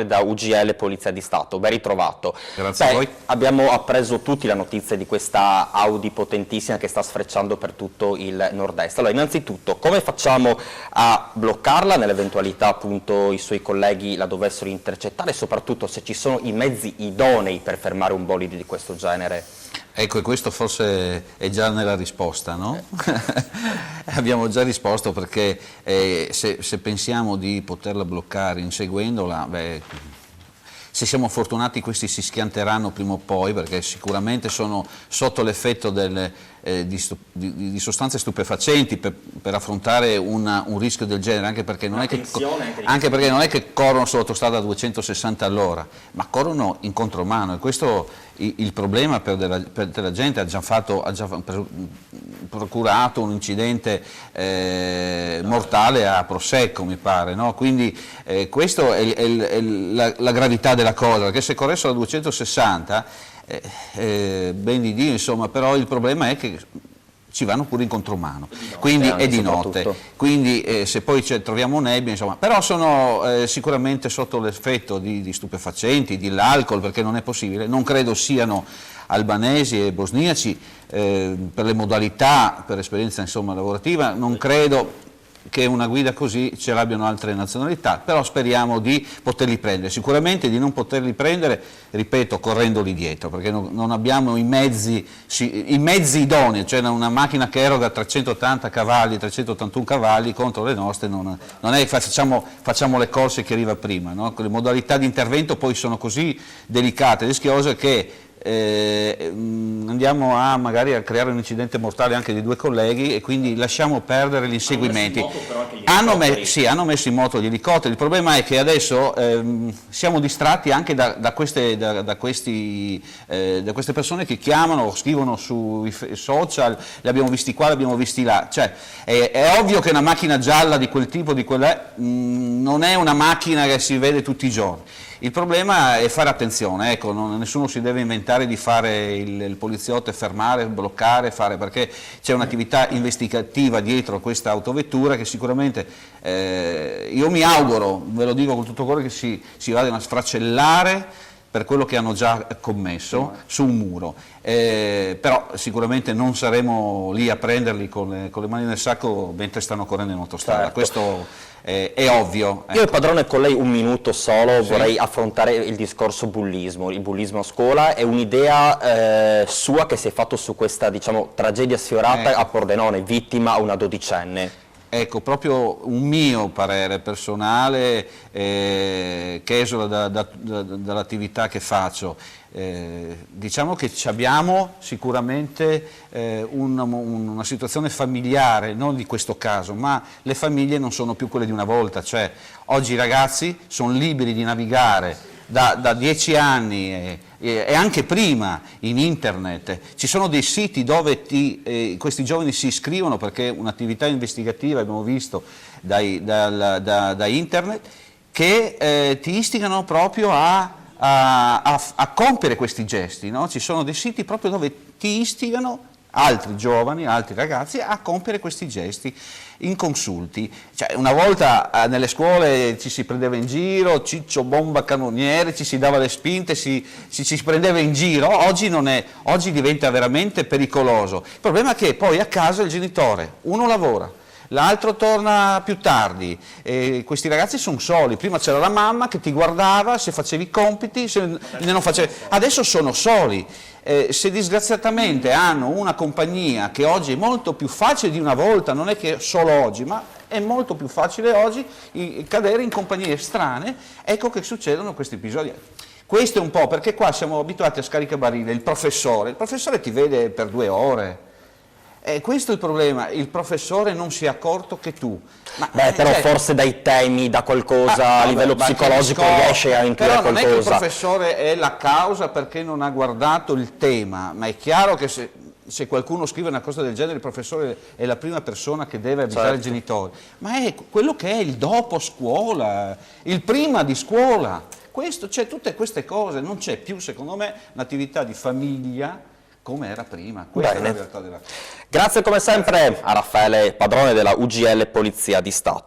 Da UGL Polizia di Stato, ben ritrovato. Grazie a voi. Abbiamo appreso tutti la notizia di questa Audi potentissima che sta sfrecciando per tutto il nord-est. Allora, innanzitutto, come facciamo a bloccarla nell'eventualità appunto i suoi colleghi la dovessero intercettare e soprattutto se ci sono i mezzi idonei per fermare un bolide di questo genere? Ecco, e questo forse è già nella risposta, no? Abbiamo già risposto perché se pensiamo di poterla bloccare inseguendola, beh, se siamo fortunati questi si schianteranno prima o poi, perché sicuramente sono sotto l'effetto di sostanze stupefacenti per affrontare un rischio del genere, anche perché non è che corrono sull'autostrada a 260 all'ora, ma corrono in contromano, e questo il problema per della gente. Ha già procurato un incidente mortale a Prosecco, mi pare, no? Quindi questa è la gravità della cosa, perché se corressero a 260 ben di Dio, insomma, però il problema è che ci vanno pure in contromano, quindi è di notte, quindi se poi troviamo nebbia, insomma, però sono sicuramente sotto l'effetto di stupefacenti, dell'alcol, perché non è possibile, non credo siano albanesi e bosniaci, per le modalità, per esperienza insomma lavorativa, non credo che una guida così ce l'abbiano altre nazionalità, però speriamo di poterli prendere, sicuramente di non poterli prendere, ripeto, correndoli dietro, perché non abbiamo i mezzi idonei, cioè una macchina che eroga 380 cavalli, 381 cavalli contro le nostre, non è che facciamo le corse che arriva prima, no? Le modalità di intervento poi sono così delicate e rischiose che andiamo magari a creare un incidente mortale anche di due colleghi, e quindi lasciamo perdere gli inseguimenti. Hanno messo in moto gli elicotteri. Il problema è che adesso siamo distratti anche da queste persone che chiamano o scrivono sui social: li abbiamo visti qua, li abbiamo visti là. Cioè, è ovvio che una macchina gialla di quel tipo, non è una macchina che si vede tutti i giorni. Il problema è fare attenzione, ecco, nessuno si deve inventare di fare il poliziotto e fermare, bloccare, perché c'è un'attività investigativa dietro questa autovettura che sicuramente, io mi auguro, ve lo dico con tutto cuore, che si vadano a sfracellare per quello che hanno già commesso su un muro, però sicuramente non saremo lì a prenderli con le mani nel sacco mentre stanno correndo in autostrada. Certo. Questo è ovvio. Io, padrone, con lei un minuto solo, sì, vorrei affrontare il discorso bullismo, il bullismo a scuola. È un'idea sua che si è fatto su questa, diciamo, tragedia sfiorata a Pordenone, vittima una dodicenne. Ecco, proprio un mio parere personale che esula dall'attività che faccio. Diciamo che abbiamo sicuramente una situazione familiare, non di questo caso, ma le famiglie non sono più quelle di una volta, cioè oggi i ragazzi sono liberi di navigare da 10 anni e anche prima in internet. Ci sono dei siti dove questi giovani si iscrivono, perché un'attività investigativa, abbiamo visto da internet, che ti istigano proprio a compiere questi gesti, no? Ci sono dei siti proprio dove ti istigano altri giovani, altri ragazzi a compiere questi gesti inconsulti. Cioè, una volta nelle scuole ci si prendeva in giro, ciccio bomba cannoniere, ci si dava le spinte, ci prendeva in giro. Oggi diventa veramente pericoloso. Il problema è che poi a casa il genitore, uno lavora, l'altro torna più tardi, e questi ragazzi sono soli. Prima c'era la mamma che ti guardava se facevi i compiti, se non facevi. Adesso sono soli. Se disgraziatamente hanno una compagnia, che oggi è molto più facile di una volta, non è che solo oggi, ma è molto più facile oggi cadere in compagnie strane, ecco che succedono questi episodi. Questo è un po' perché qua siamo abituati a scaricabarile, il professore ti vede per 2 ore. Questo è il problema, il professore non si è accorto che tu. Però forse dai temi, da qualcosa a livello psicologico riesce a intuire qualcosa. Però non è che il professore è la causa perché non ha guardato il tema, ma è chiaro che se qualcuno scrive una cosa del genere, il professore è la prima persona che deve avvisare i genitori. Ma è quello che è il dopo scuola, il prima di scuola. C'è tutte queste cose, non c'è più, secondo me, un'attività di famiglia come era prima. Questa è la realtà della cosa. Grazie come sempre a Raffaele Padrone della UGL Polizia di Stato.